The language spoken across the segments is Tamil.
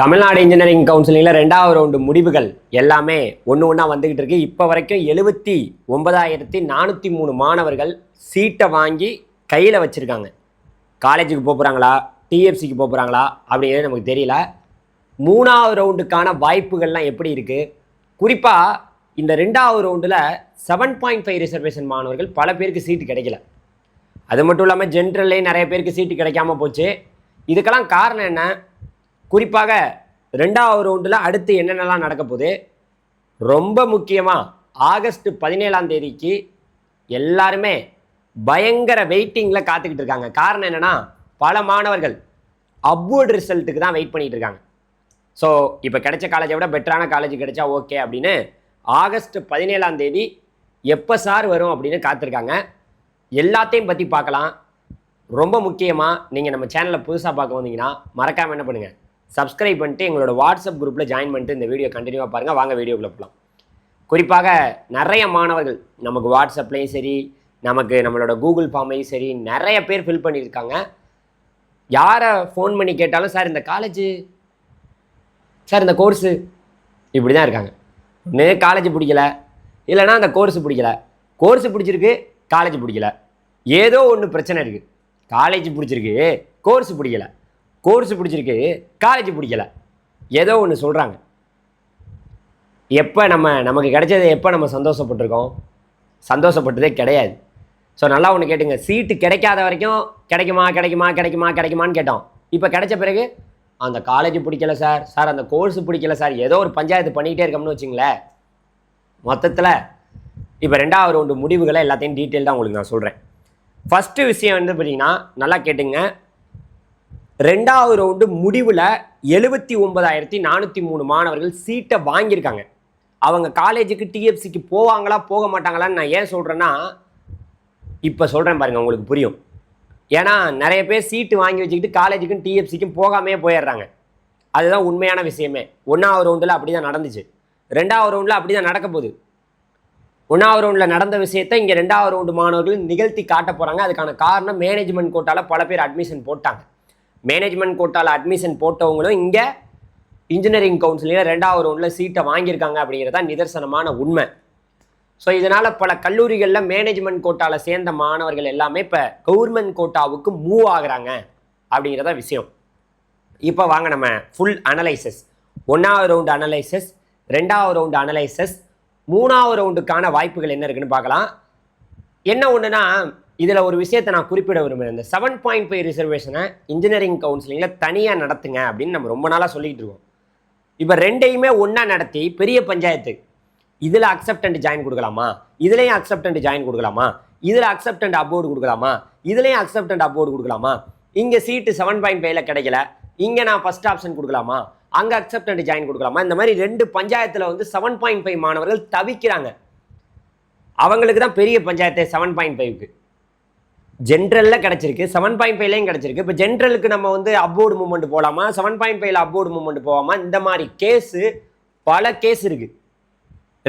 தமிழ்நாடு இன்ஜினியரிங் கவுன்சிலிங்கில் 2வது ரவுண்டு முடிவுகள் எல்லாமே ஒன்றா வந்துக்கிட்டு இருக்கு. இப்போ வரைக்கும் 79,403 மாணவர்கள் சீட்டை வாங்கி கையில் வச்சுருக்காங்க. காலேஜுக்கு போகிறாங்களா, டிஎஃப்சிக்கு போகிறாங்களா அப்படிங்கிறது நமக்கு தெரியல. 3வது ரவுண்டுக்கான வாய்ப்புகள்லாம் எப்படி இருக்குது? குறிப்பாக இந்த 2வது ரவுண்டில் 7.5 ரிசர்வேஷன் மாணவர்கள் பல பேருக்கு சீட்டு கிடைக்கல. அது மட்டும் இல்லாமல் ஜென்ரல்லே நிறைய பேருக்கு சீட்டு கிடைக்காம போச்சு. இதுக்கெல்லாம் காரணம் என்ன? குறிப்பாக 2வது ரவுண்டில் அடுத்து என்னென்னலாம் நடக்க போகுது? ரொம்ப முக்கியமாக ஆகஸ்ட் 17ஆம் தேதிக்கு எல்லாருமே பயங்கர வெயிட்டிங்கில் காத்துக்கிட்டு இருக்காங்க. காரணம் என்னென்னா, பல மாணவர்கள் அப்வர்ட் ரிசல்ட்டுக்கு தான் வெயிட் பண்ணிகிட்டு இருக்காங்க. ஸோ இப்போ கிடைச்ச காலேஜை விட பெட்டரான காலேஜ் கிடைச்சா ஓகே அப்படின்னு ஆகஸ்ட் 17ஆம் தேதி எப்போ சார் வரும் அப்படின்னு காத்திருக்காங்க. எல்லாத்தையும் பற்றி பார்க்கலாம். ரொம்ப முக்கியமாக நீங்கள் நம்ம சேனலில் புதுசாக பார்க்க வந்தீங்கன்னா மறக்காமல் என்ன பண்ணுங்கள், சப்ஸ்கிரைப் பண்ணிட்டு எங்களோட வாட்ஸ்அப் குரூப்பில் ஜாயின் பண்ணிட்டு இந்த வீடியோ கண்டினியூவாக பாருங்கள். வாங்க வீடியோக்குள்ளே போகலாம். குறிப்பாக நிறைய மாணவர்கள் நமக்கு வாட்ஸ்அப்லேயும் சரி, நமக்கு நம்மளோட கூகுள் ஃபார்மையும் சரி நிறைய பேர் ஃபில் பண்ணியிருக்காங்க. யாரை ஃபோன் பண்ணி கேட்டாலும் சார் இந்த காலேஜு, சார் இந்த கோர்ஸு, இப்படி தான் இருக்காங்க. ஒன்று காலேஜ் பிடிக்கல, இல்லைனா அந்த கோர்ஸு பிடிக்கல. கோர்ஸு பிடிச்சிருக்கு, காலேஜ் பிடிக்கல. ஏதோ ஒன்று பிரச்சனை இருக்குது. காலேஜ் பிடிச்சிருக்கு, கோர்ஸு பிடிக்கல. கோர்ஸ் பிடிச்சிருக்கு, காலேஜ் பிடிக்கல. ஏதோ ஒன்று சொல்கிறாங்க. எப்போ நமக்கு கிடைச்சது எப்போ நம்ம சந்தோஷப்பட்டிருக்கோம்? சந்தோஷப்பட்டதே கிடையாது. ஸோ நல்லா ஒன்று கேட்டுங்க, சீட்டு கிடைக்காத வரைக்கும் கிடைக்குமா கிடைக்குமா கிடைக்குமா கிடைக்குமான்னு கேட்டோம். இப்போ கிடைச்ச பிறகு அந்த காலேஜ் பிடிக்கல சார், சார் அந்த கோர்ஸ் பிடிக்கல சார், ஏதோ ஒரு பஞ்சாயத்து பண்ணிக்கிட்டே இருக்கோம்னு வச்சுங்களேன். மொத்தத்தில் இப்போ 2வது ரவுண்டு முடிவுகளை எல்லாத்தையும் டீட்டெயில் தான் உங்களுக்கு நான் சொல்கிறேன். ஃபஸ்ட்டு விஷயம் வந்து பார்த்தீங்கன்னா, நல்லா கேட்டுங்க, 2வது ரவுண்டு முடிவில் 79,403 மாணவர்கள் சீட்டை வாங்கியிருக்காங்க. அவங்க காலேஜுக்கு டிஎஃப்சிக்கு போவாங்களா போக மாட்டாங்களான்னு நான் ஏன் சொல்கிறேன்னா, இப்போ சொல்கிறேன் பாருங்கள், உங்களுக்கு புரியும். ஏன்னா நிறைய பேர் சீட்டு வாங்கி வச்சுக்கிட்டு காலேஜுக்கும் டிஎஃப்சிக்கும் போகாமே போயிடுறாங்க. அதுதான் உண்மையான விஷயமே. 1வது ரவுண்டில் அப்படி தான் நடந்துச்சு, 2வது ரவுண்டில் அப்படி தான் நடக்க போகுது. 1வது ரவுண்டில் நடந்த விஷயத்தை இங்கே 2வது ரவுண்டு மாணவர்கள் நிகழ்த்தி காட்ட போகிறாங்க. அதுக்கான காரணம், மேனேஜ்மெண்ட் கோட்டாவில் பல பேர் அட்மிஷன் போட்டாங்க. மேனேஜ்மெண்ட் கோட்டாவில் அட்மிஷன் போட்டவங்களும் இங்கே இன்ஜினியரிங் கவுன்சிலிங்கில் 2வது ரவுண்டில் சீட்டை வாங்கியிருக்காங்க அப்படிங்கிறதா நிதர்சனமான உண்மை. ஸோ இதனால் பல கல்லூரிகளில் மேனேஜ்மெண்ட் கோட்டாவில் சேர்ந்த மாணவர்கள் எல்லாமே இப்போ கவர்மெண்ட் கோட்டாவுக்கு மூவ் ஆகுறாங்க அப்படிங்கிறத விஷயம். இப்போ வாங்க நம்ம ஃபுல் அனலைசஸ், 1வது ரவுண்டு அனலைசஸ், 2வது ரவுண்டு அனலைசஸ், 3வது ரவுண்டுக்கான வாய்ப்புகள் என்ன இருக்குன்னு பார்க்கலாம். என்ன ஒன்றுனா, இதில் ஒரு விஷயத்தை நான் குறிப்பிட விரும்புகிறேன். இந்த 7.5 ரிசர்வேஷனை இன்ஜினியரிங் கவுன்சிலிங்கில் தனியாக நடத்துங்க அப்படின்னு நம்ம ரொம்ப நாளாக சொல்லிகிட்டு இருக்கோம். இப்போ ரெண்டையுமே ஒன்றா நடத்தி பெரிய பஞ்சாயத்து, இதில் அக்செப்டன்ட் ஜாயின் கொடுக்கலாமா, இதுலேயும் அக்செப்டன்ட் ஜாயின் கொடுக்கலாமா, இதில் அக்செப்டன்ட் அப்வோர்டு கொடுக்கலாமா, இதுலேயும் அக்செப்டன்ட் அப்வோர்டு கொடுக்கலாமா, இங்கே சீட்டு 7.5ல கிடைக்கல, இங்கே நான் ஃபஸ்ட் ஆப்ஷன் கொடுக்கலாமா, அங்கே அக்செப்டன்ட் ஜாயின் கொடுக்கலாமா, இந்த மாதிரி 2 பஞ்சாயத்தில் வந்து 7.5 மாணவர்கள் தவிக்கிறாங்க. அவங்களுக்கு தான் பெரிய பஞ்சாயத்து 7.5க்கு. ஜென்ரலில் கிடச்சிருக்கு, 7.5லையும் கிடச்சிருக்கு. இப்போ ஜென்ரலுக்கு நம்ம வந்து அப்வோர்டு மூவ்மெண்ட் போகலாமா, 7.5ல அப்வோர்டு மூவ்மெண்ட் போகாமா, இந்த மாதிரி கேஸு பல கேஸ் இருக்குது.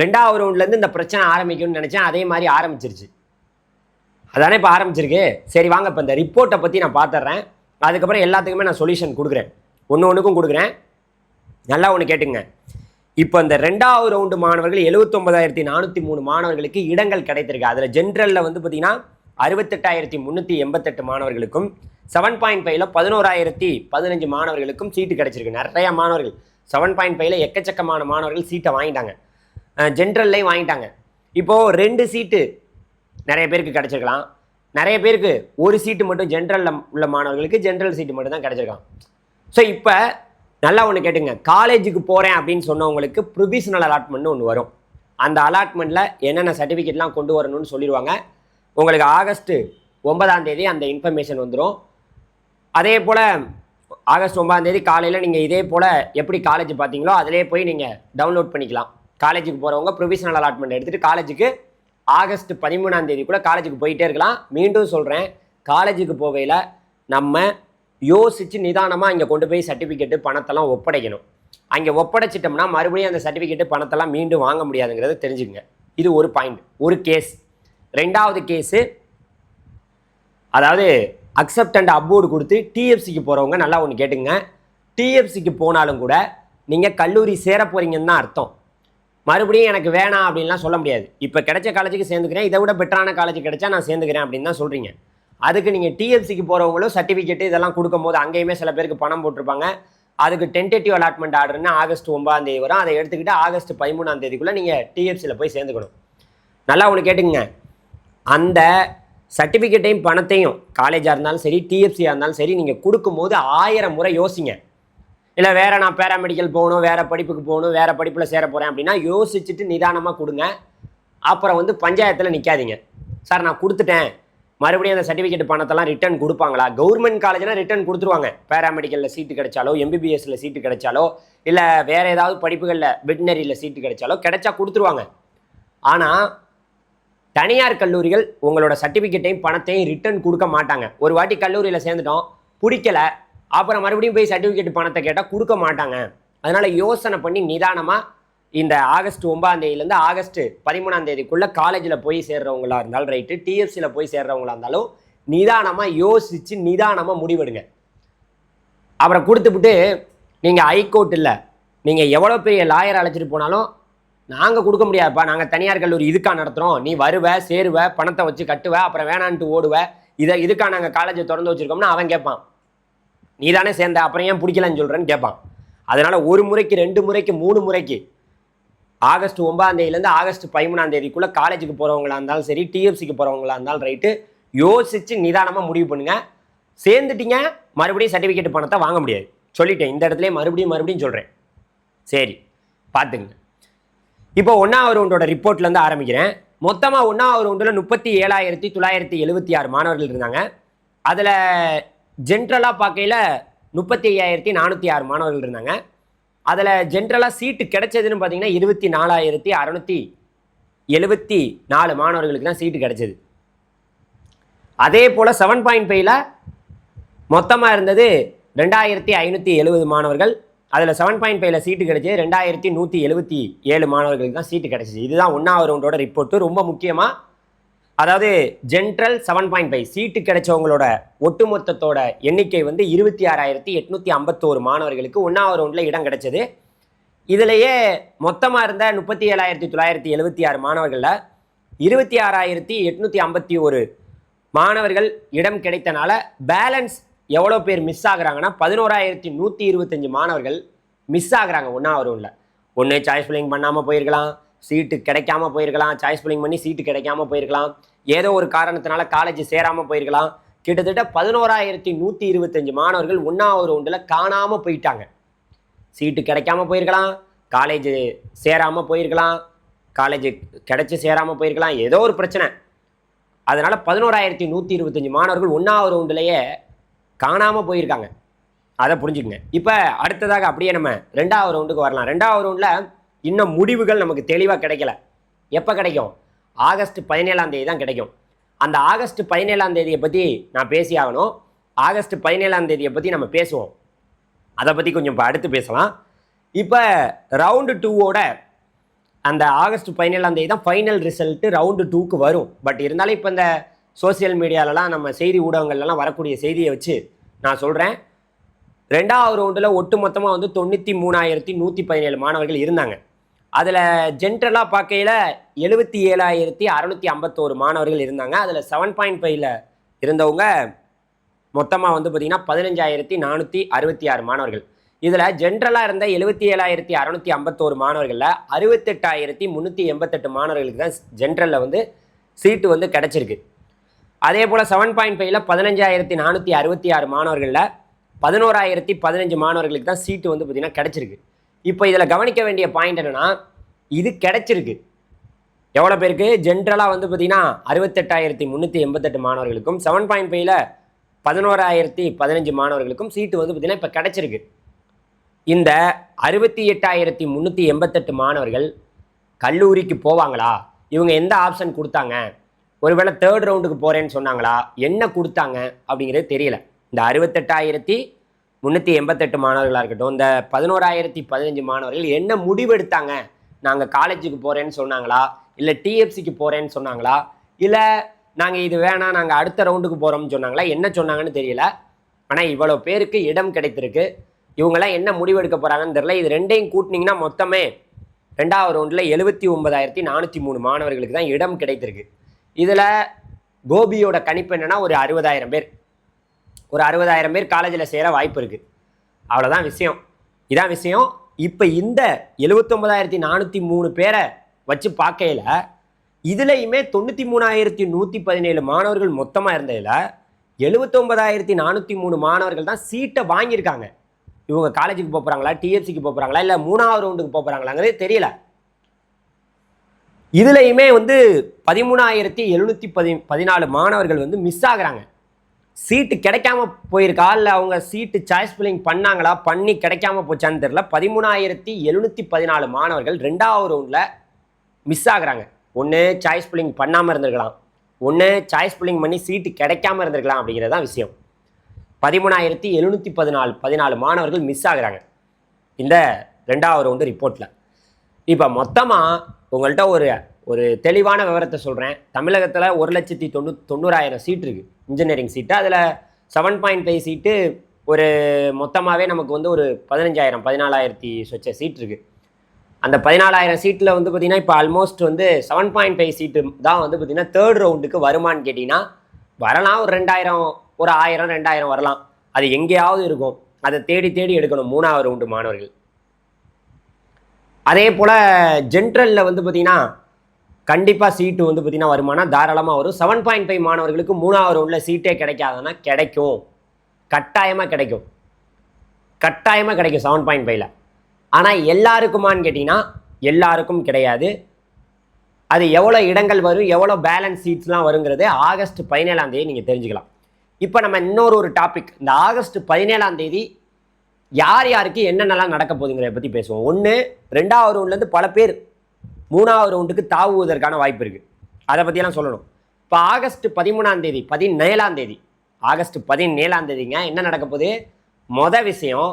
2வது ரவுண்ட்லேருந்து இந்த பிரச்சனை ஆரம்பிக்கும்னு நினச்சேன், அதே மாதிரி ஆரம்பிச்சிருச்சு. அதானே இப்போ ஆரம்பிச்சிருக்கு. சரி வாங்க, இப்போ இந்த ரிப்போர்ட்டை பற்றி நான் பார்த்துட்றேன். அதுக்கப்புறம் எல்லாத்துக்குமே நான் சொல்யூஷன் கொடுக்குறேன், ஒன்றுக்கும் கொடுக்குறேன். நல்லா ஒன்று கேட்டுங்க. இப்போ இந்த 2வது ரவுண்டு மாணவர்கள் 79,403 மாணவர்களுக்கு இடங்கள் கிடைத்திருக்கு. அதில் ஜென்ரலில் வந்து பார்த்தீங்கன்னா 68,388 மாணவர்களுக்கும், 7.5ல 11,015 மாணவர்களுக்கும் சீட்டு கிடைச்சிருக்கு. நிறைய மாணவர்கள் 7.5ல எக்கச்சக்கமான மாணவர்கள் சீட்டை வாங்கிட்டாங்க, ஜென்ரல்லையும் வாங்கிட்டாங்க. இப்போது 2 சீட்டு நிறைய பேருக்கு கிடச்சிருக்கலாம், நிறைய பேருக்கு ஒரு சீட்டு மட்டும் ஜென்ரலில் உள்ள மாணவர்களுக்கு ஜென்ரல் சீட்டு மட்டும் தான் கிடச்சிருக்கலாம். ஸோ இப்போ நல்லா ஒன்று கேட்டுங்க, காலேஜுக்கு போகிறேன் அப்படின்னு சொன்னவங்களுக்கு ப்ரொவிஷனல் அலாட்மெண்ட்னு ஒன்று வரும். அந்த அலாட்மெண்ட்டில் என்னென்ன சர்டிஃபிகேட்லாம் கொண்டு வரணும்னு சொல்லிடுவாங்க. உங்களுக்கு ஆகஸ்ட் 9ஆம் தேதி அந்த இன்ஃபர்மேஷன் வந்துடும். அதே போல் ஆகஸ்ட் 9ஆம் தேதி காலையில் நீங்கள் இதே போல் எப்படி காலேஜ் பார்த்தீங்களோ அதிலே போய் நீங்கள் டவுன்லோட் பண்ணிக்கலாம். காலேஜுக்கு போகிறவங்க ப்ரொவிஷனல் அலாட்மெண்ட் எடுத்துகிட்டு காலேஜுக்கு ஆகஸ்ட் 13ஆம் தேதி கூட காலேஜுக்கு போயிட்டே இருக்கலாம். மீண்டும் சொல்கிறேன், காலேஜுக்கு போகையில் நம்ம யோசித்து நிதானமாக இங்கே கொண்டு போய் சர்டிஃபிகேட்டு பணத்தெல்லாம் ஒப்படைக்கணும். அங்கே ஒப்படைச்சிட்டோம்னா மறுபடியும் அந்த சர்டிஃபிகேட்டு பணத்தெல்லாம் மீண்டும் வாங்க முடியாதுங்கிறத தெரிஞ்சுக்கங்க. இது ஒரு பாயிண்ட், ஒரு கேஸ். 2வது கேஸு, அதாவது அக்செப்டன்ட் அப்வோர்டு கொடுத்து டிஎஃப்சிக்கு போகிறவங்க நல்லா ஒன்று கேட்டுங்க. டிஎஃப்சிக்கு போனாலும் கூட நீங்கள் கல்லூரி சேர போகிறீங்கன்னு தான் அர்த்தம். மறுபடியும் எனக்கு வேணாம் அப்படின்லாம் சொல்ல முடியாது. இப்போ கிடைச்ச காலேஜுக்கு சேர்ந்துக்கிறேன், இதை விட பெட்டரான காலேஜ் கிடைச்சா நான் சேர்ந்துக்கிறேன் அப்படின்னு தான் சொல்கிறீங்க. அதுக்கு நீங்கள் டிஎஃப்சிக்கு போகிறவங்களும் சர்டிஃபிகேட்டு இதெல்லாம் கொடுக்கும்போது அங்கேயுமே சில பேருக்கு பணம் போட்டிருப்பாங்க. அதுக்கு டென்டேட்டிவ் அலாட்மெண்ட் ஆர்டர்னு ஆகஸ்ட் 9ஆம் தேதி வரும். அதை எடுத்துக்கிட்டு ஆகஸ்ட் 13ஆம் தேதிக்குள்ளே நீங்கள் டிஎஃப்சியில் போய் சேர்ந்துக்கணும். நல்லா ஒன்று கேட்டுங்க, அந்த சர்டிஃபிகேட்டையும் பணத்தையும் காலேஜாக இருந்தாலும் சரி டிஎஃப்சியாக இருந்தாலும் சரி நீங்கள் கொடுக்கும்போது 1000 முறை யோசிங்க. இல்லை வேறு நான் பேராமெடிக்கல் போகணும், வேறு படிப்புக்கு போகணும், வேறு படிப்பில் சேர போகிறேன் அப்படின்னா யோசிச்சுட்டு நிதானமாக கொடுங்க. அப்புறம் பஞ்சாயத்தில் நிற்காதீங்க. சார் நான் கொடுத்துட்டேன், மறுபடியும் அந்த சர்டிஃபிகேட் பணத்தெல்லாம் ரிட்டர்ன் கொடுப்பாங்களா? கவர்மெண்ட் காலேஜ்னா ரிட்டர்ன் கொடுத்துருவாங்க. பேராமெடிக்கலில் சீட்டு கிடைச்சாலோ, எம்பிபிஎஸ்சில் சீட்டு கிடைச்சாலோ, இல்லை வேறு ஏதாவது படிப்புகளில் வெட்டினரியில் சீட்டு கிடைச்சாலோ கிடைச்சா கொடுத்துருவாங்க. ஆனால் தனியார் கல்லூரிகள் உங்களோட சர்டிஃபிகேட்டையும் பணத்தையும் ரிட்டர்ன் கொடுக்க மாட்டாங்க. ஒரு வாட்டி கல்லூரியில் சேர்ந்துட்டோம், பிடிக்கல, அப்புறம் மறுபடியும் போய் சர்டிஃபிகேட் பணத்தை கேட்டால் கொடுக்க மாட்டாங்க. அதனால் யோசனை பண்ணி நிதானமாக இந்த ஆகஸ்ட் 9ஆம் தேதியிலேருந்து ஆகஸ்ட் 13ஆம் தேதிக்குள்ளே காலேஜில் போய் சேர்றவங்களா இருந்தாலும் ரைட்டு, டிஎஃப்சியில் போய் சேர்றவங்களா இருந்தாலும் நிதானமாக யோசித்து நிதானமாக முடிவெடுங்க. அப்புறம் கொடுத்துவிட்டு நீங்கள் ஹைகோர்ட் இல்லை, நீங்கள் எவ்வளோ பெரிய லாயர் அழைச்சிட்டு போனாலும் நாங்கள் கொடுக்க முடியாதுப்பா, நாங்கள் தனியார் கல்லூரி இதுக்காக நடத்துகிறோம், நீ வருவ சேருவ பணத்தை வச்சு கட்டுவ அப்புறம் வேணான்ட்டு ஓடுவ, இதுக்காக நாங்கள் காலேஜை திறந்து வச்சுருக்கோம்னா அவன் கேட்பான், நீ தானே சேர்ந்த அப்புறம் ஏன் பிடிக்கலன்னு சொல்கிறேன்னு கேட்பான். அதனால் 1 முறைக்கு 2 முறைக்கு 3 முறைக்கு ஆகஸ்ட் 9ஆம் தேதியிலேருந்து ஆகஸ்ட் 13ஆம் தேதிக்குள்ளே காலேஜுக்கு போகிறவங்களா இருந்தாலும் சரி டிஎஃப்சிக்கு போகிறவங்களா இருந்தாலும் ரைட்டு, யோசித்து நிதானமாக முடிவு பண்ணுங்கள். சேர்ந்துட்டீங்க, மறுபடியும் சர்டிஃபிகேட் பணத்தை வாங்க முடியாது, சொல்லிட்டேன். இந்த இடத்துல மறுபடியும் சொல்கிறேன். சரி பார்த்துங்க. இப்போ 1ஆவது ரவுண்டோட ரிப்போர்ட்லேருந்து ஆரம்பிக்கிறேன். மொத்தமாக 1ஆவது ரவுண்டில் 37,976 மாணவர்கள் இருந்தாங்க. அதில் ஜென்ரலாக பார்க்கையில் 35,406 மாணவர்கள் இருந்தாங்க. அதில் ஜென்ரலாக சீட்டு கிடைச்சதுன்னு பார்த்தீங்கன்னா 24,674 மாணவர்களுக்கு தான் சீட்டு கிடைச்சது. அதே போல் 7.5ல் மொத்தமாக இருந்தது 2,570 மாணவர்கள். அதில் 7.5ல் சீட்டு கிடைச்சது 2,177 மாணவர்களுக்கு தான் சீட்டு கிடைச்சிது. இதுதான் 1ஆவது ரவுண்டோட ரிப்போர்ட்டு. ரொம்ப முக்கியமாக, அதாவது ஜென்ரல் 7.5 சீட்டு கிடைச்சவங்களோட ஒட்டுமொத்தத்தோட எண்ணிக்கை 26,851 மாணவர்களுக்கு 1ஆவது ரவுண்டில் இடம் கிடைச்சது. இதிலேயே மொத்தமாக இருந்த 37,976 மாணவர்களில் 26,851 மாணவர்கள் இடம் கிடைத்தனால பேலன்ஸ் எவ்வளோ பேர் மிஸ் ஆகுறாங்கன்னா 11,125 மாணவர்கள் மிஸ் ஆகுறாங்க 1ஆவது ரவுண்டில். ஒன்று சாய்ஸ் ஃபில்லிங் பண்ணாமல் போயிருக்கலாம், சீட்டு கிடைக்காம போயிருக்கலாம், சாய்ஸ் ஃபில்லிங் பண்ணி சீட்டு கிடைக்காம போயிருக்கலாம், ஏதோ ஒரு காரணத்தினால காலேஜ் சேராமல் போயிருக்கலாம். கிட்டத்தட்ட 11,125 மாணவர்கள் 1ஆவது ரவுண்டில் காணாமல் போயிட்டாங்க. சீட்டு கிடைக்காம போயிருக்கலாம், காலேஜ் சேராமல் போயிருக்கலாம், காலேஜ் கிடைச்சி சேராமல் போயிருக்கலாம், ஏதோ ஒரு பிரச்சனை. அதனால் 11,125 மாணவர்கள் 1ஆவது ரவுண்டிலேயே காணாமல் போயிருக்காங்க. அதை புரிஞ்சுக்கங்க. இப்போ அடுத்ததாக அப்படியே நம்ம 2ஆவது ரவுண்டுக்கு வரலாம். 2ஆவது ரவுண்டில் இன்னும் முடிவுகள் நமக்கு தெளிவாக கிடைக்கல. எப்போ கிடைக்கும்? ஆகஸ்ட் 17ஆம் தேதி தான் கிடைக்கும். அந்த ஆகஸ்ட் 17ஆம் தேதியை பற்றி நான் பேசி ஆகணும். ஆகஸ்ட் 17ஆம் தேதியை பற்றி நம்ம பேசுவோம். அதை பற்றி கொஞ்சம் இப்போ அடுத்து பேசலாம். இப்போ ரவுண்டு 2ஓட அந்த ஆகஸ்ட் 17ஆம் தேதி தான் ஃபைனல் ரிசல்ட்டு ரவுண்டு 2க்கு வரும். பட் இருந்தாலும் இப்போ இந்த சோசியல் மீடியாலலாம் நம்ம செய்தி ஊடகங்கள்லாம் வரக்கூடிய செய்தியை வச்சு நான் சொல்கிறேன். 2ஆவது ரவுண்டில் ஒட்டு மொத்தமாக 93,117 மாணவர்கள் இருந்தாங்க. அதில் ஜென்ரலாக பார்க்கையில் 77,651 மாணவர்கள் இருந்தாங்க. அதில் 7.5ல் இருந்தவங்க மொத்தமாக பார்த்திங்கன்னா 15,466 மாணவர்கள். இதில் ஜென்ரலாக இருந்த 77,651 மாணவர்களில் 68,388 மாணவர்களுக்கு தான் ஜென்ரலில் சீட்டு கிடச்சிருக்கு. அதே போல் 7.5ல் 15,466 மாணவர்களில் 11,015 மாணவர்களுக்கு தான் சீட்டு பார்த்திங்கன்னா கிடச்சிருக்கு. இப்போ இதில் கவனிக்க வேண்டிய பாயிண்ட் என்னென்னா, இது கிடச்சிருக்கு எவ்வளோ பேருக்கு? ஜென்ரலாக பார்த்திங்கன்னா 68,388 மாணவர்களுக்கும் 7.5ல் 11,015 மாணவர்களுக்கும் சீட்டு பார்த்திங்கன்னா இப்போ கிடச்சிருக்கு. இந்த 68,388 மாணவர்கள் கல்லூரிக்கு போவாங்களா? இவங்க எந்த ஆப்ஷன் கொடுத்தாங்க? ஒருவேளை 3rd ரவுண்டுக்கு போகிறேன்னு சொன்னாங்களா? என்ன கொடுத்தாங்க அப்படிங்கிறது தெரியல. இந்த 68,388 மாணவர்களாக இருக்கட்டும், இந்த 11,015 மாணவர்கள் என்ன முடிவெடுத்தாங்க? நாங்கள் காலேஜுக்கு போகிறேன்னு சொன்னாங்களா? இல்லை டிஎஃப்சிக்கு போகிறேன்னு சொன்னாங்களா? இல்லை நாங்கள் இது வேணாம் நாங்கள் அடுத்த ரவுண்டுக்கு போகிறோம்னு சொன்னாங்களா? என்ன சொன்னாங்கன்னு தெரியல. ஆனால் இவ்வளோ பேருக்கு இடம் கிடைத்திருக்கு. இவங்கெல்லாம் என்ன முடிவு எடுக்க போகிறாங்கன்னு தெரியல. இது ரெண்டையும் கூட்டினீங்கன்னா மொத்தமே 2வது ரவுண்டில் 79,403 மாணவர்களுக்கு தான் இடம் கிடைத்திருக்கு. இதில் கோபியோட கணிப்பு என்னென்னா ஒரு 60,000 பேர், ஒரு 60,000 பேர் காலேஜில் சேர வாய்ப்பு இருக்குது. அவ்வளோதான் விஷயம். இதான் விஷயம். இப்போ இந்த 79,403 பேரை வச்சு பார்க்கையில் இதுலையுமே 93,117 மாணவர்கள் மொத்தமாக இருந்ததில் 79,403 மாணவர்கள் தான் சீட்டை வாங்கியிருக்காங்க. இவங்க காலேஜுக்கு போகிறாங்களா, டிஎஃப்சிக்கு போகிறாங்களா, இல்லை 3வது ரவுண்டுக்கு போகிறாங்களாங்கிறதே தெரியல. இதுலையுமே 13,714 மாணவர்கள் மிஸ் ஆகுறாங்க. சீட்டு கிடைக்காம போயிருக்கா, இல்லை அவங்க சீட்டு சாய்ஸ் ஃபில்லிங் பண்ணாங்களா, பண்ணி கிடைக்காம போச்சான்னு தெரியல. 13,714 மாணவர்கள் 2வது ரவுண்டில் மிஸ் ஆகுறாங்க. ஒன்று சாய்ஸ் ஃபில்லிங் பண்ணாமல் இருந்திருக்கலாம், ஒன்று சாய்ஸ் ஃபில்லிங் பண்ணி சீட்டு கிடைக்காம இருந்திருக்கலாம். அப்படிங்கிறது தான் விஷயம். 13,714 மாணவர்கள் மிஸ் ஆகுறாங்க இந்த 2வது ரவுண்டு ரிப்போர்ட்டில். இப்போ மொத்தமாக உங்கள்கிட்ட ஒரு தெளிவான விவரத்தை சொல்கிறேன். தமிழகத்தில் 1,90,000 சீட் இருக்குது இன்ஜினியரிங் சீட்டு. அதில் 7.5 சீட்டு ஒரு மொத்தமாகவே நமக்கு ஒரு 15,000 14,000 சொச்ச சீட் இருக்குது. அந்த 14,000 சீட்டில் பார்த்திங்கன்னா இப்போ ஆல்மோஸ்ட் 7.5 சீட்டு தான் பார்த்திங்கன்னா 3rd ரவுண்டுக்கு வருமானு கேட்டிங்கன்னா வரலாம். ஒரு 2,000, ஒரு 1,000, 2,000 வரலாம். அது எங்கேயாவது இருக்கும். அதை தேடி தேடி எடுக்கணும் 3வது ரவுண்டு மாணவர்கள். அதே போல் ஜென்ரலில் பார்த்திங்கன்னா கண்டிப்பாக சீட்டு பார்த்திங்கன்னா வருமானம் தாராளமாக வரும். 7.5 மாணவர்களுக்கு 3வது ரவுண்டில் சீட்டே கிடைக்காதுன்னா கிடைக்கும், கட்டாயமாக கிடைக்கும், கட்டாயமாக கிடைக்கும் 7.5ல். ஆனால் எல்லாருக்குமான்னு கேட்டிங்கன்னா எல்லாருக்கும் கிடையாது. அது எவ்வளோ இடங்கள் வரும், எவ்வளோ பேலன்ஸ் சீட்ஸ்லாம் வருங்கிறது ஆகஸ்ட் 17ஆம் தேதி நீங்கள் தெரிஞ்சுக்கலாம். இப்போ நம்ம இன்னொரு டாபிக், இந்த ஆகஸ்ட் 17ஆம் தேதி யார் யாருக்கு என்னென்னலாம் நடக்க போகுதுங்கிறத பற்றி பேசுவோம். ஒன்று, 2வது ரவுண்ட்லேருந்து பல பேர் 3வது ரவுண்டுக்கு தாவுவதற்கான வாய்ப்பு இருக்குது. அதை பற்றியெல்லாம் சொல்லணும். இப்போ ஆகஸ்ட் 17ஆம் தேதி, ஆகஸ்ட் 17ஆம் தேதிங்க என்ன நடக்க போகுது? மொதல் விஷயம்,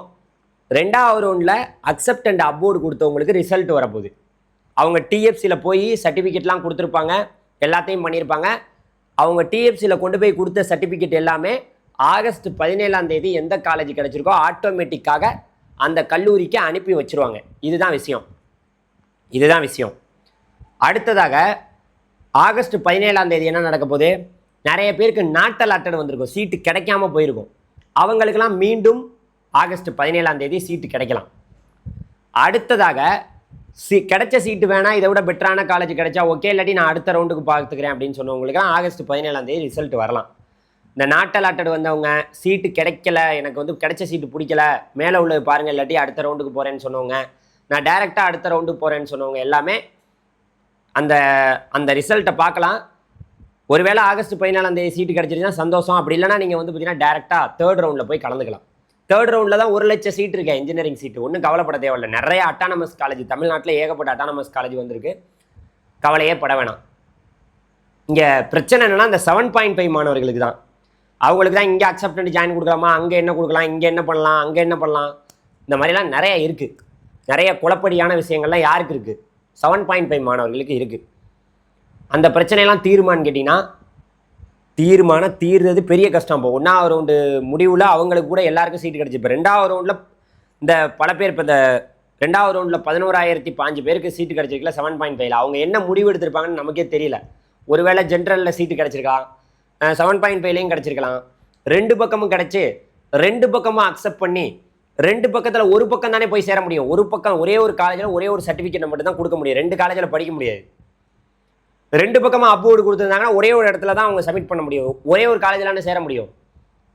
2வது ரவுண்டில் அக்செப்ட் அண்ட் அப்வோர்டு கொடுத்தவங்களுக்கு ரிசல்ட் வரப்போகுது. அவங்க டிஎஃப்சியில் போய் சர்டிஃபிகேட்லாம் கொடுத்துருப்பாங்க, எல்லாத்தையும் பண்ணியிருப்பாங்க. அவங்க டிஎஃப்சியில் கொண்டு போய் கொடுத்த சர்டிஃபிகேட் எல்லாமே ஆகஸ்ட் 17ஆம் தேதி எந்த காலேஜ் கிடச்சிருக்கோ ஆட்டோமேட்டிக்காக அந்த கல்லூரிக்கு அனுப்பி வச்சுருவாங்க. இதுதான் விஷயம். அடுத்ததாக ஆகஸ்ட் 17ஆம் தேதி என்ன நடக்க போகுது? நிறைய பேருக்கு நாட்டல் அட்டட் வந்திருக்கும், சீட்டு கிடைக்காம போயிருக்கும். அவங்களுக்கெல்லாம் மீண்டும் ஆகஸ்ட் 17ஆம் தேதி சீட்டு கிடைக்கலாம். அடுத்ததாக கிடைச்ச சீட்டு வேணாம், இதை விட பெட்டரான காலேஜ் கிடைச்சா ஓகே, இல்லாட்டி நான் அடுத்த ரவுண்டுக்கு பார்த்துக்கிறேன் அப்படின்னு சொன்னவங்களுக்குலாம் ஆகஸ்ட் 17ஆம் தேதி ரிசல்ட் வரலாம். இந்த நாட்டல் அட்டட் வந்தவங்க, சீட்டு கிடைக்கல, எனக்கு கிடைச்ச சீட்டு பிடிக்கல, மேலே உள்ளது பாருங்கள், இல்லாட்டி அடுத்த ரவுண்டுக்கு போகிறேன்னு சொன்னவங்க, நான் டைரெக்டாக அடுத்த ரவுண்டுக்கு போகிறேன்னு சொன்னவங்க எல்லாமே அந்த ரிசல்ட்டை பார்க்கலாம். ஒருவேளை ஆகஸ்ட் 17ஆம் தேதி சீட்டு கிடச்சிருச்சுன்னா சந்தோஷம். அப்படி இல்லைனா நீங்கள் பார்த்தீங்கன்னா டேரெக்டாக 3rd ரவுண்டில் போய் கலந்துக்கலாம். 3rd ரவுண்டில் தான் 1,00,000 சீட் இருக்கேன் இன்ஜினியரிங் சீட்டு. ஒன்றும் கவலைப்பட தேவையில்லை. நிறைய அட்டானமஸ் காலேஜ் தமிழ்நாட்டில் ஏகப்பட்ட அட்டானமஸ் காலேஜ் வந்திருக்கு, கவலையே பட வேணாம். இங்கே பிரச்சனை என்னென்னா இந்த 7.5 மாணவர்களுக்கு தான். அவங்களுக்கு தான் இங்கே அக்செப்டன்ட் ஜாயின் கொடுக்கலாமா, அங்கே என்ன கொடுக்கலாம், இங்கே என்ன பண்ணலாம், அங்கே என்ன பண்ணலாம், இந்த மாதிரிலாம் நிறைய இருக்குது. நிறைய குழப்படியான விஷயங்கள்லாம் யாருக்கு இருக்குது? 7.5 மாணவர்களுக்கு இருக்குது. அந்த பிரச்சனையெல்லாம் தீர்மானு கேட்டிங்கன்னா தீர்றது பெரிய கஷ்டம். இப்போ 1வது ரவுண்டு முடிவில் அவங்களுக்கு கூட எல்லாருக்கும் சீட்டு கிடச்சி. இப்போ 2வது ரவுண்டில் இந்த பல பேர், இப்போ இந்த 2வது ரவுண்டில் 11,005 பேருக்கு சீட்டு கிடச்சிருக்கல 7.5ல். அவங்க என்ன முடிவு எடுத்திருப்பாங்கன்னு நமக்கே தெரியல. ஒருவேளை ஜென்ரலில் சீட்டு கிடச்சிருக்கா, 7.5லையும் கிடச்சிருக்கலாம். 2 பக்கமும் கிடச்சி 2 பக்கமும் அக்செப்ட் பண்ணி 2 பக்கத்தில் ஒரு பக்கம் தானே போய் சேர முடியும். ஒரு பக்கம் ஒரே ஒரு காலேஜில் ஒரே ஒரு சர்டிஃபிகேட் மட்டும் தான் கொடுக்க முடியும். 2 காலேஜில் படிக்க முடியாது. 2 பக்கமாக அப்வோர்டு கொடுத்துருந்தாங்கன்னா ஒரே ஒரு இடத்துல தான் அவங்க சப்மிட் பண்ண முடியும். ஒரே ஒரு காலேஜில் சேர முடியும்.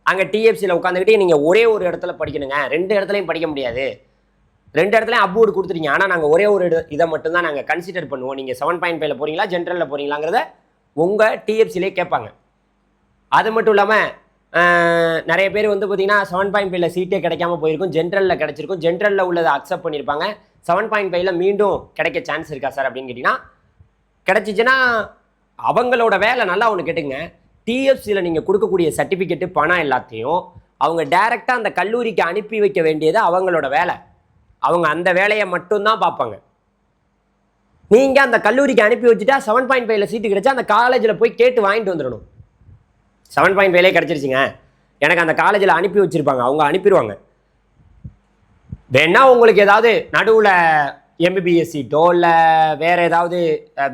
அங்கே டிஎஃப்சியில் உட்காந்துக்கிட்டே நீங்கள் ஒரே ஒரு இடத்துல படிக்கணுங்க, 2 இடத்துலையும் படிக்க முடியாது. 2 இடத்துலையும் அப்வோர்டு கொடுத்துருங்க. ஆனால் நாங்கள் ஒரே ஒரு இதை மட்டும்தான் நாங்கள் கன்சிடர் பண்ணுவோம். நீங்கள் 7.5ல் போகிறீங்களா, ஜென்ரலில் போகிறீங்களாங்கிறத உங்கள் டிஎஃப்சிலே கேட்பாங்க. அது மட்டும் இல்லாமல் நிறைய பேர் பார்த்தீங்கன்னா 7.5ல் சீட்டே கிடைக்காம போயிருக்கும், ஜென்ரலில் கிடச்சிருக்கும். ஜென்ரலில் உள்ளதை அக்செப்ட் பண்ணியிருப்பாங்க. 7.5ல் மீண்டும் கிடைக்க சான்ஸ் இருக்கா சார் அப்படின்னு கேட்டிங்கன்னா கிடச்சிச்சின்னா அவங்களோட வேலை நல்லா ஒன்று கேட்டுங்க. டிஎஃப்சியில் நீங்கள் கொடுக்கக்கூடிய சர்டிஃபிகேட்டு பணம் எல்லாத்தையும் அவங்க டைரெக்டாக அந்த கல்லூரிக்கு அனுப்பி வைக்க வேண்டியது அவங்களோட வேலை. அவங்க அந்த வேலையை மட்டும்தான் பார்ப்பாங்க. நீங்கள் அந்த கல்லூரிக்கு அனுப்பி வச்சுட்டா 7.5ல் சீட்டு கிடைச்சா அந்த காலேஜில் போய் கேட்டு வாங்கிட்டு வந்துடணும். 7.5லே கிடச்சிருச்சுங்க, எனக்கு அந்த காலேஜில் அனுப்பி வச்சுருப்பாங்க, அவங்க அனுப்பிடுவாங்க. வேணா உங்களுக்கு ஏதாவது நடுவில் எம்பிபிஎஸ் சீட்டோ இல்லை வேறு ஏதாவது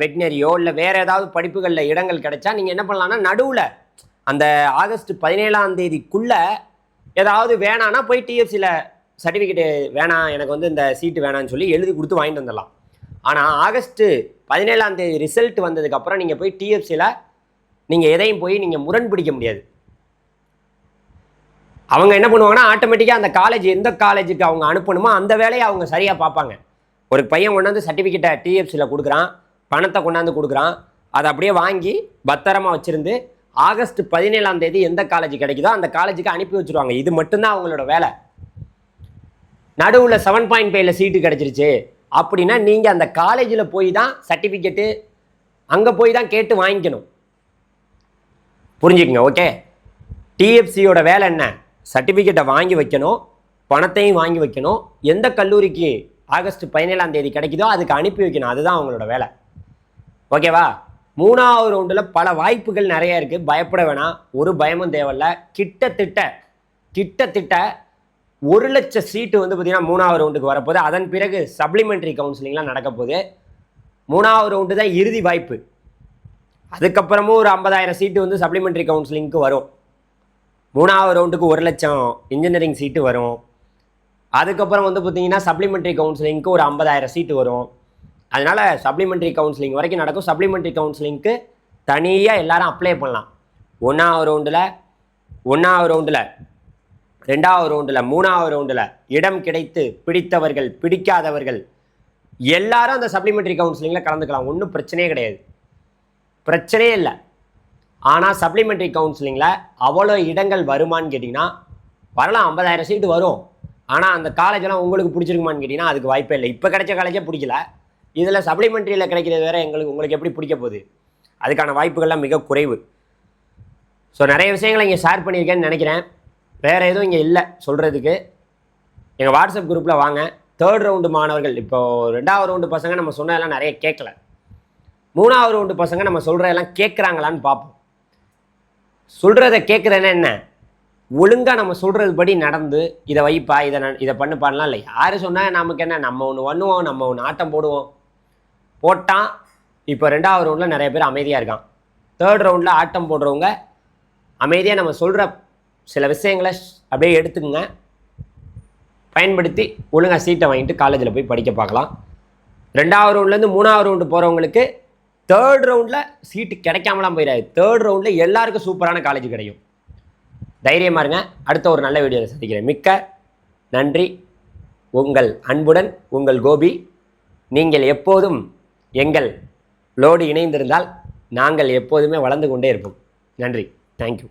வெட்னரியோ இல்லை வேறு ஏதாவது படிப்புகளில் இடங்கள் கிடைச்சா நீங்கள் என்ன பண்ணலான்னா நடுவில் அந்த ஆகஸ்ட் 17 ஏதாவது வேணான்னா போய் டிஎஃப்சியில் சர்டிஃபிகேட்டு வேணாம் எனக்கு வந்து இந்த சீட்டு வேணான்னு சொல்லி எழுதி கொடுத்து வாங்கிட்டு வந்துடலாம். ஆனால் ஆகஸ்ட் 17 ரிசல்ட் வந்ததுக்கப்புறம் நீங்கள் போய் டிஎஃப்சியில் நீங்கள் எதையும் போய் நீங்கள் முரண்பிடிக்க முடியாது. அவங்க என்ன பண்ணுவாங்கன்னா ஆட்டோமேட்டிக்காக அந்த காலேஜ் எந்த காலேஜுக்கு அவங்க அனுப்பணுமோ அந்த வேலையை அவங்க சரியாக பார்ப்பாங்க. ஒரு பையன் கொண்டாந்து சர்டிஃபிகேட்டை டிஎஃப்சியில் கொடுக்குறான், பணத்தை கொண்டாந்து கொடுக்குறான், அதை அப்படியே வாங்கி பத்திரமா வச்சுருந்து ஆகஸ்ட் 17 எந்த காலேஜ் கிடைக்குதோ அந்த காலேஜுக்கு அனுப்பி வச்சுருவாங்க. இது மட்டும்தான் அவங்களோட வேலை. நடுவில் 7.5 சீட்டு கிடச்சிருச்சு அப்படின்னா நீங்கள் அந்த காலேஜில் போய் தான் சர்டிஃபிகேட்டு அங்கே போய் தான் கேட்டு வாங்கிக்கணும். புரிஞ்சுக்கங்க. ஓகே, டிஎஃப்சியோட வேலை என்ன? சர்டிஃபிகேட்டை வாங்கி வைக்கணும், பணத்தையும் வாங்கி வைக்கணும், எந்த கல்லூரிக்கு ஆகஸ்ட் 17 கிடைக்குதோ அதுக்கு அனுப்பி வைக்கணும். அதுதான் அவங்களோட வேலை. ஓகேவா? 3வது ரவுண்டில் பல வாய்ப்புகள் நிறைய இருக்குது. பயப்பட வேணாம், ஒரு பயமும் தேவையில்ல. கிட்டத்தட்ட 1,00,000 சீட்டு வந்து பார்த்தீங்கன்னா 3வது ரவுண்டுக்கு வரப்போகுது. அதன் பிறகு சப்ளிமெண்ட்ரி கவுன்சிலிங்லாம் நடக்க போகுது. 3வது ரவுண்டு தான் இறுதி வாய்ப்பு. அதுக்கப்புறமும் ஒரு 50,000 சீட்டு வந்து சப்ளிமெண்ட்ரி கவுன்சிலிங்க்கு வரும். 3வது ரவுண்டுக்கு 1,00,000 இன்ஜினியரிங் சீட்டு வரும். அதுக்கப்புறம் வந்து பார்த்தீங்கன்னா சப்ளிமெண்ட்ரி கவுன்சிலிங்க்கு ஒரு 50,000 சீட்டு வரும். அதனால் சப்ளிமெண்ட்ரி கவுன்சிலிங் வரைக்கும் நடக்கும். சப்ளிமெண்ட்ரி கவுன்சிலிங்க்கு தனியாக எல்லாரும் அப்ளை பண்ணலாம். 1வது ரவுண்டில் 2வது ரவுண்டில் 3வது ரவுண்டில் இடம் கிடைத்து பிடித்தவர்கள் பிடிக்காதவர்கள் எல்லாரும் அந்த சப்ளிமெண்ட்ரி கவுன்சிலிங்கில் கலந்துக்கலாம். ஒன்றும் பிரச்சனையே கிடையாது, பிரச்சனையே இல்லை. ஆனால் சப்ளிமெண்ட்ரி கவுன்சிலிங்கில் அவ்வளோ இடங்கள் வருமானு கேட்டிங்கன்னா வரலாம், 50,000 சீட்டு வரும். ஆனால் அந்த காலேஜெல்லாம் உங்களுக்கு பிடிச்சிருக்குமான்னு கேட்டிங்கன்னா அதுக்கு வாய்ப்பே இல்லை. இப்போ கிடைச்ச காலேஜே பிடிக்கல, இதில் சப்ளிமெண்ட்ரியில் கிடைக்கிறது வேறு உங்களுக்கு எப்படி பிடிக்க போகுது? அதுக்கான வாய்ப்புகள்லாம் மிக குறைவு. ஸோ நிறைய விஷயங்களை இங்கே ஷேர் பண்ணியிருக்கேன்னு நினைக்கிறேன். வேறு எதுவும் இங்கே இல்லை சொல்கிறதுக்கு. எங்கள் வாட்ஸ்அப் குரூப்பில் வாங்க. 3rd ரவுண்டு மாணவர்கள், இப்போது 2வது ரவுண்டு பசங்க நம்ம சொன்னதெல்லாம் நிறைய கேட்கல. 3வது ரவுண்டு பசங்க நம்ம சொல்கிறதெல்லாம் கேட்குறாங்களான்னு பார்ப்போம். சொல்கிறத கேட்குறேன்னா என்ன, ஒழுங்காக நம்ம சொல்கிறது படி நடந்து இதை வைப்பா இதை பண்ணுப்பான்லாம் இல்லை. யார் சொன்னால் நமக்கு என்ன, நம்ம ஒன்று பண்ணுவோம், நம்ம ஒன்று ஆட்டம் போடுவோம். போட்டான். இப்போ 2வது ரவுண்டில் நிறைய பேர் அமைதியாக இருக்கான். 3rd ரவுண்டில் ஆட்டம் போடுறவங்க அமைதியாக நம்ம சொல்கிற சில விஷயங்களை அப்படியே எடுத்துக்கங்க, பயன்படுத்தி ஒழுங்காக சீட்டை வாங்கிட்டு காலேஜில் போய் படிக்க பார்க்கலாம். 2வது ரவுண்ட்லேருந்து 3வது ரவுண்டு போகிறவங்களுக்கு 3rd ரவுண்டில் சீட்டு கிடைக்காமலாம் போயிடாது. 3rd ரவுண்டில் எல்லாருக்கும் சூப்பரான காலேஜ் கிடைக்கும். தைரியமாக இருங்க. அடுத்த ஒரு நல்ல வீடியோவில் சந்திக்கிறேன். மிக்க நன்றி. உங்கள் அன்புடன் உங்கள் கோபி. நீங்கள் எப்போதும் எங்களோடு இணைந்திருந்தால் நாங்கள் எப்போதுமே வளர்ந்து கொண்டே இருப்போம். நன்றி. தேங்க்யூ.